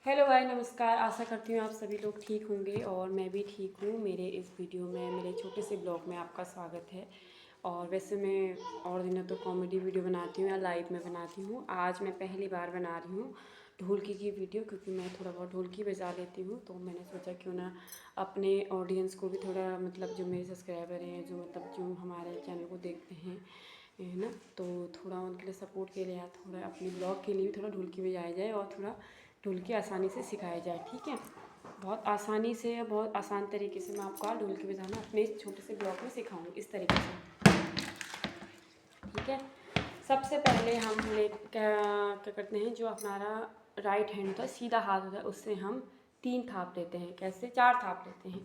Hello भाई, नमस्कार। आशा करती हूँ आप सभी लोग ठीक होंगे और मैं भी ठीक हूँ। मेरे इस वीडियो में, मेरे छोटे से ब्लॉग में आपका स्वागत है। और वैसे मैं और दिनों तो कॉमेडी वीडियो बनाती हूँ या लाइव में बनाती हूँ। आज मैं पहली बार बना रही हूँ ढोलकी की वीडियो, क्योंकि मैं थोड़ा बहुत ढोलकी बजा लेती हूँ। तो मैंने सोचा क्यों ना अपने ऑडियंस को भी थोड़ा, मतलब जो मेरे सब्सक्राइबर हैं, जो हमारे चैनल को देखते हैं, है ना, तो थोड़ा उनके लिए सपोर्ट के लिए या थोड़ा अपने ब्लॉग के लिए भी थोड़ा ढोलकी बजाया जाए और थोड़ा ढोलकी आसानी से सिखाया जाए। ठीक है, बहुत आसानी से, बहुत आसान तरीके से मैं आपको ढोलकी बजाना अपने इस छोटे से ब्लॉग में सिखाऊंगी, इस तरीके से। ठीक है, सबसे पहले हम क्या करते हैं, जो हमारा राइट हैंड होता है, सीधा हाथ होता है, उससे हम 3 थाप लेते हैं। कैसे? 4 थाप लेते हैं।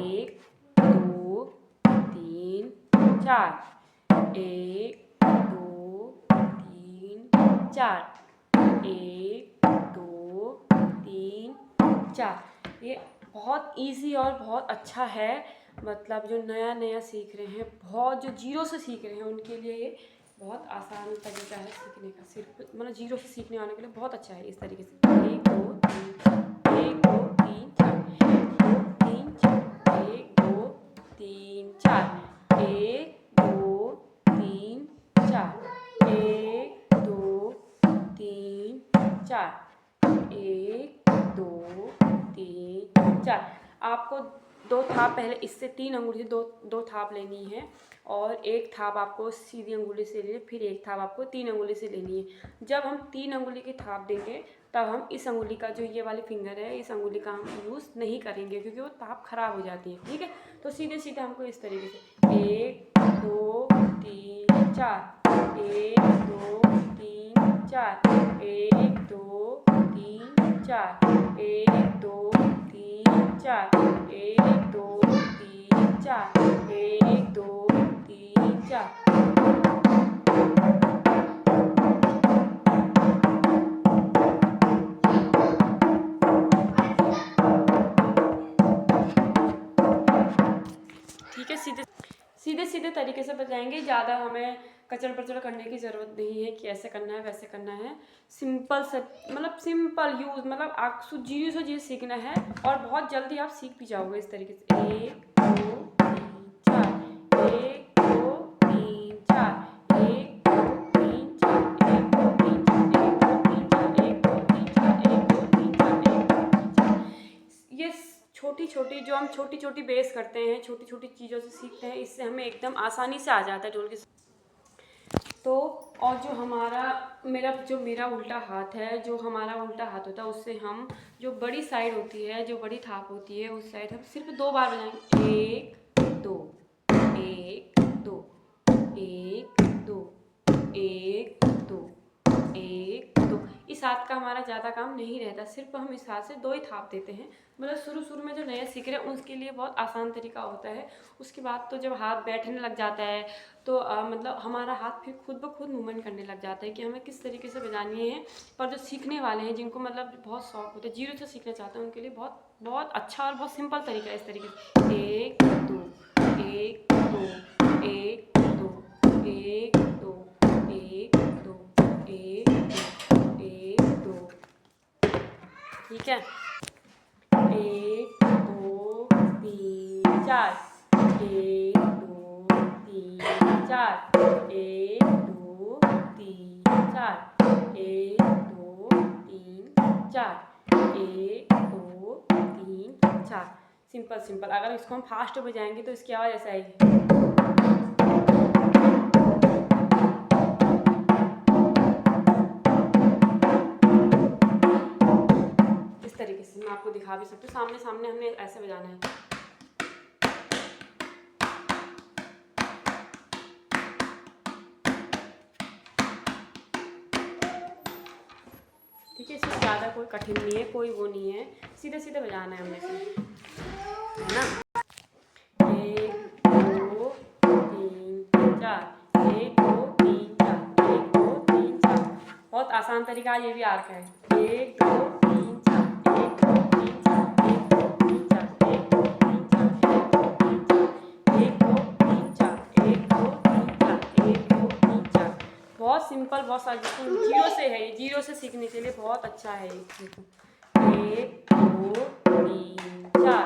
1 2 3 4। 1 2 3 4। 1 2 3 4। ये बहुत इजी और बहुत अच्छा है। मतलब जो नया नया सीख रहे हैं, बहुत जो जीरो से सीख रहे हैं, उनके लिए ये बहुत आसान तरीका है सीखने का। सिर्फ मतलब जीरो से सीखने वाले के लिए बहुत अच्छा है। इस तरीके से 1 2 3 1 2 3 4 1 2 3 4 1 2 3 4 1 2 3 4 1 2 3 4। आपको 2 थाप पहले इससे 3 अंगुली से दो थाप लेनी है, और एक थाप आपको सीधी अंगुली से लेनी है, फिर एक थाप आपको 3 अंगुली से लेनी है। जब हम 3 अंगुली की थाप देंगे, तब हम इस अंगुली का, जो ये वाली फिंगर है, इस अंगुली का हम यूज़ नहीं करेंगे, क्योंकि वो थाप खराब हो जाती है। ठीक है, तो सीधे सीधे हमको इस तरीके से 1 2 3 4 1 2 3 4 1 2 3 4 1 2 3 4 1 2 3 4 1 2 3 4। ठीक है, सीधे सीधे सीधे तरीके से बजाएंगे। ज़्यादा हमें कचड़ पचड़ करने की ज़रूरत नहीं है कि ऐसे करना है वैसे करना है। सिंपल से, मतलब सिंपल यूज़, मतलब आप जीरो से जीरो सीखना है और बहुत जल्दी आप सीख भी जाओगे। इस तरीके से 1 2 3 4 1 2 3 4 1 2 3 4 1 2 3 4 1 2 3 4 1 2 3 4 1 2 3 4 1 2 3 4। ये छोटी छोटी, जो हम छोटी छोटी बेस करते हैं, छोटी छोटी चीज़ों से सीखते हैं, इससे हमें एकदम आसानी से आ जाता है ढोलकी। तो और जो मेरा उल्टा हाथ है, जो हमारा उल्टा हाथ होता है, उससे हम जो बड़ी साइड होती है, जो बड़ी थाप होती है, उस साइड हम सिर्फ 2 बार बजाएंगे। 1 2 1 2 1 2 1 2 1 2। इस हाथ का हमारा ज़्यादा काम नहीं रहता, सिर्फ हम इस हाथ से 2 ही थाप देते हैं। मतलब शुरू में जो नए सीख रहे हैं, उसके लिए बहुत आसान तरीका होता है। उसके बाद तो जब हाथ बैठने लग जाता है, तो मतलब हमारा हाथ फिर खुद ब खुद मूवमेंट करने लग जाता है कि हमें किस तरीके से बजानी है। पर जो सीखने वाले हैं, जिनको मतलब बहुत शौक होता है, जीरो से सीखना चाहते हैं, उनके लिए बहुत बहुत अच्छा और बहुत सिंपल तरीका है। इस तरीके से 1 2 1 2 1 2 1 2 1 2 1 2 1 2। ठीक है, 1 2 3 4 1 2 3 4 1 2 3 4 1 2 3 4 1 2 3 4। Simple simple. अगर इसको हम फास्ट बजाएंगे तो इसकी आवाज़ ऐसे आएगी। इस तरीके से मैं आपको दिखा भी सकती हूँ। सामने सामने हमने ऐसे बजाना है। ठीक है, इसमें ज़्यादा कोई कठिन नहीं है, कोई वो नहीं है, सीधे सीधे बजाना है हमने, है ना। 1 2 3 4 1 2 3 4 1 2 3 4। बहुत आसान तरीका, ये भी आर्क है। 1 2 3 4 1 2 3 4 1 2 3 4 1 2 3 4 1 2 3 4 1 2 3 4 1 2 3 4। बहुत सिंपल, बहुत सारी, जीरो से है, ये जीरो से सीखने के लिए बहुत अच्छा है ये। 1 2 3 4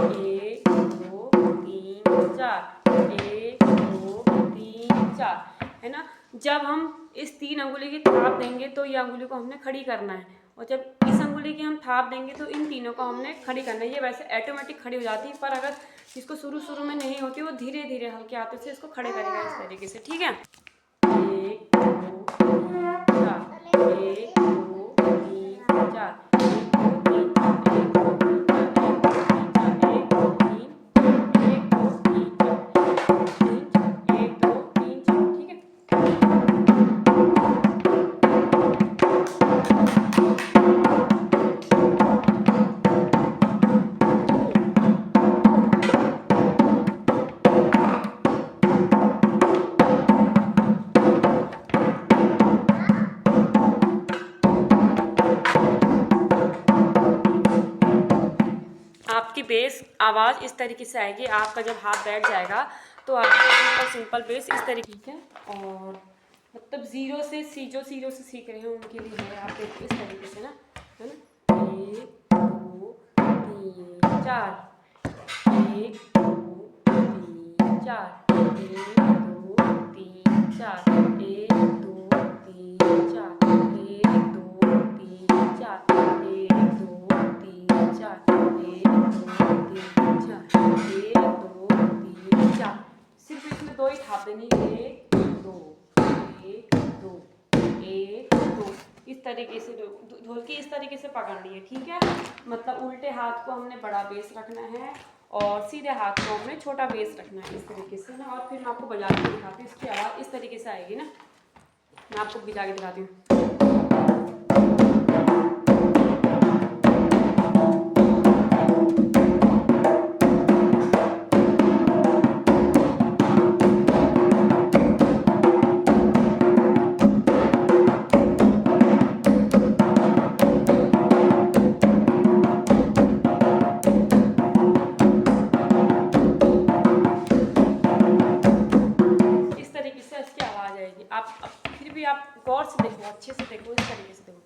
1 2 3 4 1 2 3 4 है ना। जब हम इस 3 अंगुली की थाप देंगे तो ये अंगुली को हमने खड़ी करना है, और जब इस अंगुली की हम थाप देंगे तो इन तीनों को हमने खड़ी करना है। ये वैसे ऑटोमेटिक खड़ी हो जाती है, पर अगर इसको शुरू में नहीं होती, वो धीरे धीरे हल्के हाथों से इसको खड़े करेगा इस तरीके से, ठीक है। 1 2 3 4 1 2 3 4 आपकी बेस आवाज़ इस तरीके से आएगी। आपका जब हाथ बैठ जाएगा तो आपको सिंपल बेस इस तरीके है। और मतलब ज़ीरो से जो ज़ीरो से सीख रहे हैं उनके लिए है, आप देखिए इस तरीके से ना, है ना। 1 2 3 4 1 2 3 4 1 2 3 4 1 2 3 4 1 2 3 4 1 2 3 4 सिर्फ इसमें 2 ही थाप देनी, 1 2 1 2 1 2 इस तरीके से ढोलकी इस तरीके से पकड़नी है, ठीक है। मतलब उल्टे हाथ को हमने बड़ा बेस रखना है और सीधे हाथ को हमने छोटा बेस रखना है इस तरीके से ना। और फिर मैं आपको बजा के दिखाती हूँ, इसकी आवाज़ इस तरीके से आएगी ना। मैं आपको बजा के दिखाती हूँ। आप फिर भी आप गौर से देखो, अच्छे से देखो, इस तरीके से देखो।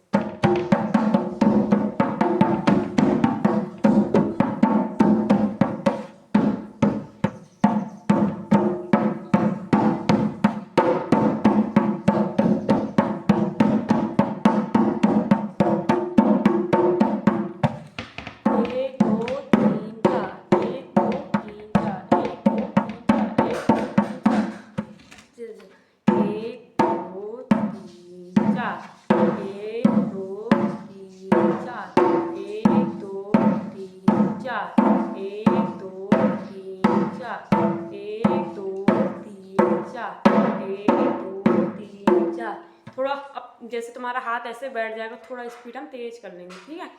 थोड़ा अब जैसे तुम्हारा हाथ ऐसे बैठ जाएगा, थोड़ा स्पीड हम तेज कर लेंगे, ठीक है।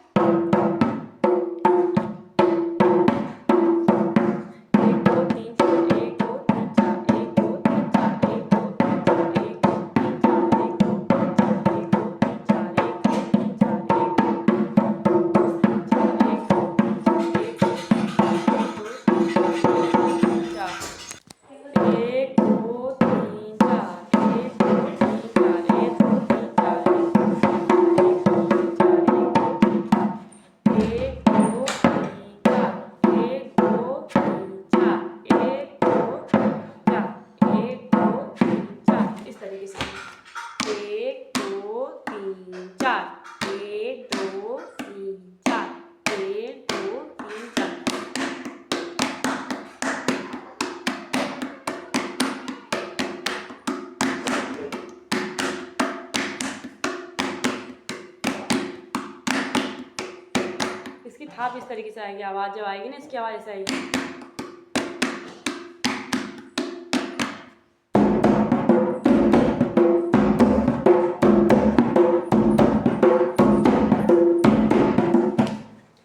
इसकी थाप इस तरीके से आएगी, आवाज़ जब आएगी ना, इसकी आवाज़ ऐसे आएगी।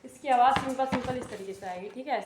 इसकी आवाज़ सिंपल इस तरीके से आएगी, ठीक है।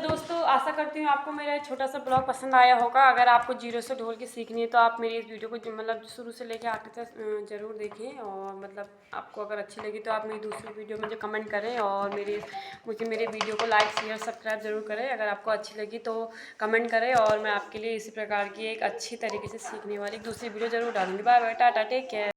दोस्तों, आशा करती हूँ आपको मेरा छोटा सा ब्लॉग पसंद आया होगा। अगर आपको जीरो से ढोल की सीखनी है तो आप मेरी इस वीडियो को मतलब शुरू से लेकर आखिर तक ज़रूर देखें। और मतलब आपको अगर अच्छी लगी तो आप मेरी दूसरी वीडियो मुझे कमेंट करें और मुझे मेरे वीडियो को लाइक शेयर सब्सक्राइब ज़रूर करें। अगर आपको अच्छी लगी तो कमेंट करें और मैं आपके लिए इसी प्रकार की एक अच्छी तरीके से सीखने वाली दूसरी वीडियो ज़रूर डालूँगी। Bye bye, tata, take care.